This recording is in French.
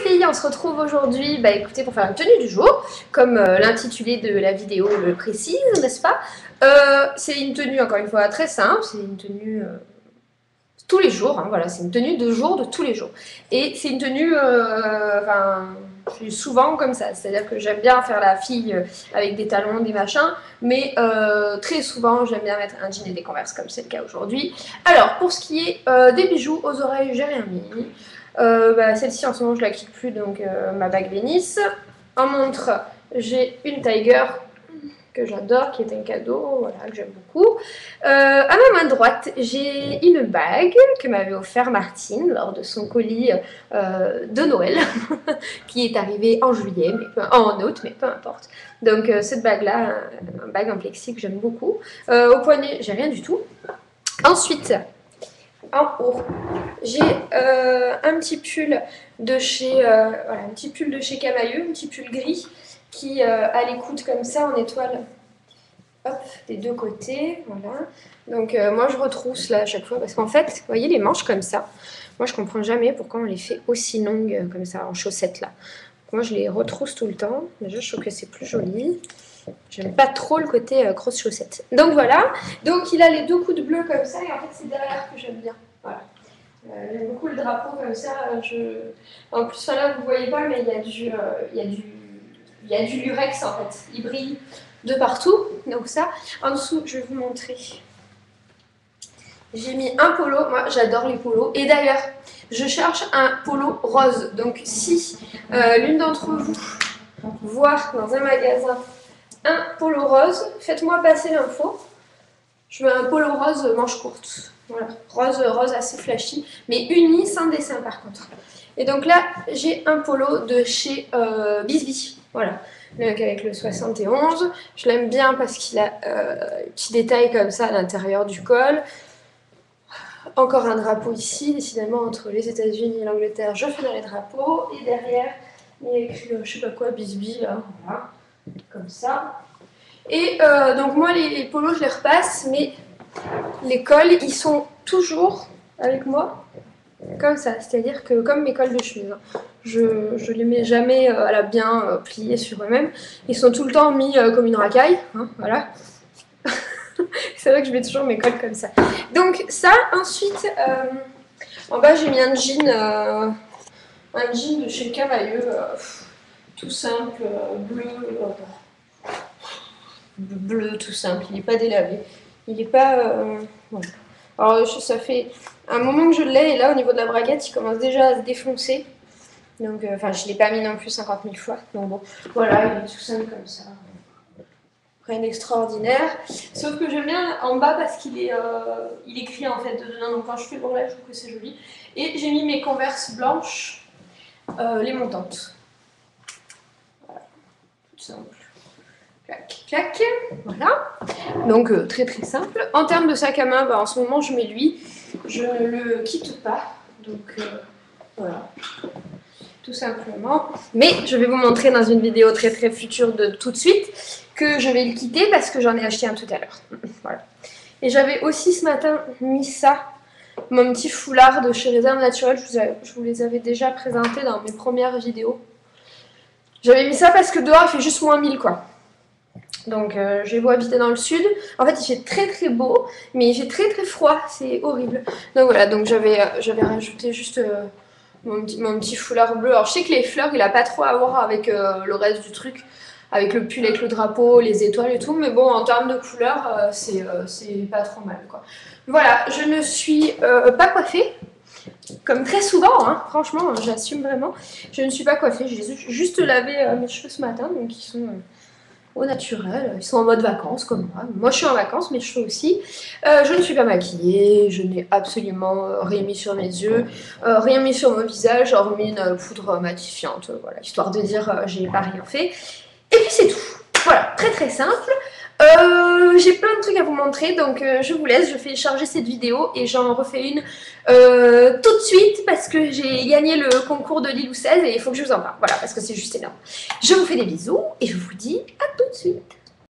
filles, on se retrouve aujourd'hui écoutez, pour faire une tenue du jour, comme l'intitulé de la vidéo le précise, n'est-ce pas? C'est une tenue, encore une fois, très simple, c'est une tenue tous les jours, hein, voilà, c'est une tenue de jour de tous les jours. Et c'est une tenue, je suis souvent comme ça, c'est-à-dire que j'aime bien faire la fille avec des talons, des machins, mais très souvent j'aime bien mettre un jean et des Converse comme c'est le cas aujourd'hui. Alors, pour ce qui est des bijoux, aux oreilles, j'ai rien mis. Celle-ci en ce moment je la quitte plus, donc ma bague Vénice. En montre, j'ai une Tiger que j'adore, qui est un cadeau, voilà, que j'aime beaucoup. À ma main droite, j'ai une bague que m'avait offert Martine lors de son colis de Noël, qui est arrivé en juillet, en août, mais peu importe. Donc cette bague-là, une bague en plexi que j'aime beaucoup. Au poignet, j'ai rien du tout. Ensuite, en haut, j'ai un petit pull de chez un petit pull de chez Camailleux, un petit pull gris qui a les coudes comme ça en étoile, hop, des deux côtés, voilà. Donc moi je retrousse là à chaque fois parce qu'en fait, vous voyez les manches comme ça, moi je comprends jamais pourquoi on les fait aussi longues comme ça en chaussettes là. Moi je les retrousse tout le temps, déjà je trouve que c'est plus joli. J'aime pas trop le côté grosse chaussette. Donc voilà, donc il a les deux coudes bleus comme ça et en fait c'est derrière que j'aime bien. Voilà. J'aime beaucoup le drapeau comme ça. En plus là vous voyez pas mais il y a du lurex en fait. Il brille de partout. Donc ça, en dessous je vais vous montrer. J'ai mis un polo, moi j'adore les polos. Et d'ailleurs, je cherche un polo rose. Donc si l'une d'entre vous voit dans un magasin un polo rose, faites-moi passer l'info. Je veux un polo rose manche courte. Voilà, rose assez flashy, mais uni sans dessin par contre. Et donc là, j'ai un polo de chez Bisbee. Voilà, donc avec le 71. Je l'aime bien parce qu'il a un petit détail comme ça à l'intérieur du col. Encore un drapeau ici, décidément entre les États-Unis et l'Angleterre, je fais dans les drapeaux. Et derrière, il y a écrit, je sais pas quoi, Bisbee, là, voilà, comme ça. Et donc moi, les polos, je les repasse, mais les cols, ils sont toujours avec moi comme ça. C'est-à-dire que comme mes cols de chemise, hein, je les mets jamais à la bien pliés sur eux-mêmes. Ils sont tout le temps mis comme une racaille, hein, voilà. C'est vrai que je mets toujours mes cols comme ça. Donc ça, ensuite, en bas j'ai mis un jean de chez Camailleux, tout simple, bleu tout simple, il n'est pas délavé. Il n'est pas... voilà. Alors ça fait un moment que je l'ai et là au niveau de la braguette il commence déjà à se défoncer. Donc je ne l'ai pas mis non plus 50 000 fois. Donc bon, voilà, il est tout simple comme ça. Rien d'extraordinaire. Sauf que j'aime bien en bas parce qu'il est il écrit en fait dedans. Donc quand je fais le brelet, je trouve que c'est joli. Et j'ai mis mes Converse blanches, les montantes. Voilà, tout simple. Clac, clac, voilà. Donc très très simple. En termes de sac à main, en ce moment je mets lui. Je ne le quitte pas. Donc voilà. Tout simplement. Mais je vais vous montrer dans une vidéo très très future de tout de suite que je vais le quitter parce que j'en ai acheté un tout à l'heure. Voilà. Et j'avais aussi ce matin mis ça, mon petit foulard de chez Réserve Naturelle. Je vous les avais déjà présentés dans mes premières vidéos. J'avais mis ça parce que dehors il fait juste moins 1000 quoi. Donc j'ai beau habiter dans le sud, en fait il fait très très beau, mais il fait très très froid, c'est horrible. Donc voilà, donc j'avais rajouté juste mon petit foulard bleu. Alors je sais que les fleurs il a pas trop à voir avec le reste du truc, avec le pull, avec le drapeau, les étoiles et tout, mais bon en termes de couleur c'est pas trop mal quoi. Voilà, je ne suis pas coiffée. Comme très souvent, hein, franchement, j'assume vraiment. Je ne suis pas coiffée, j'ai juste lavé mes cheveux ce matin, donc ils sont au naturel, ils sont en mode vacances comme moi. Moi je suis en vacances, mes cheveux aussi. Je ne suis pas maquillée, je n'ai absolument rien mis sur mes yeux, rien mis sur mon visage, hormis une poudre matifiante, voilà, histoire de dire j'ai pas rien fait. Et puis c'est tout. Voilà, très très simple. J'ai plein de trucs à vous montrer, donc je vous laisse, je fais charger cette vidéo et j'en refais une tout de suite parce que j'ai gagné le concours de Lilou 16 et il faut que je vous en parle, voilà, parce que c'est juste énorme. Je vous fais des bisous et je vous dis à tout de suite.